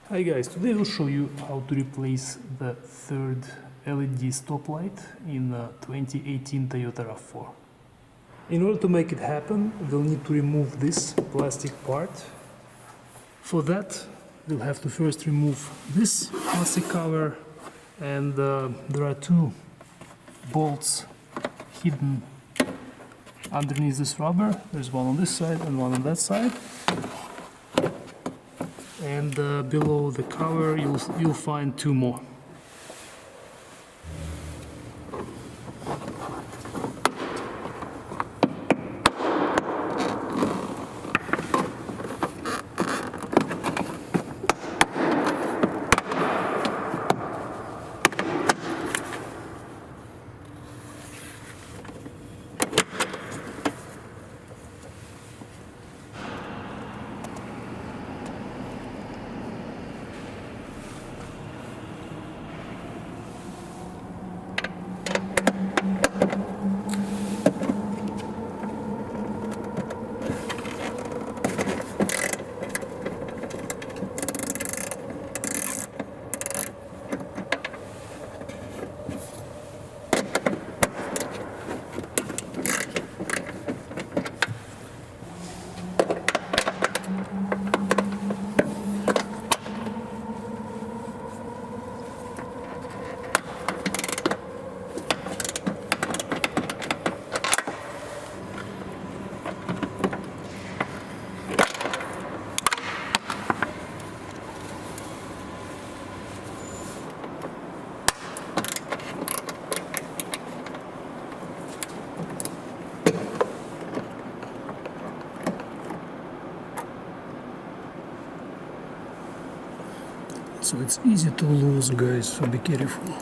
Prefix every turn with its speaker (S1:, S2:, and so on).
S1: Hi guys, today I'll show you how to replace the third LED stop light in a 2018 Toyota RAV4. In order to make it happen, we'll need to remove this plastic part. For that, we'll have to first remove this plastic cover, and there are two bolts hidden underneath this rubber. There's one on this side and one on that side. And below the cover you'll find two more. So it's easy to lose, guys, so be careful.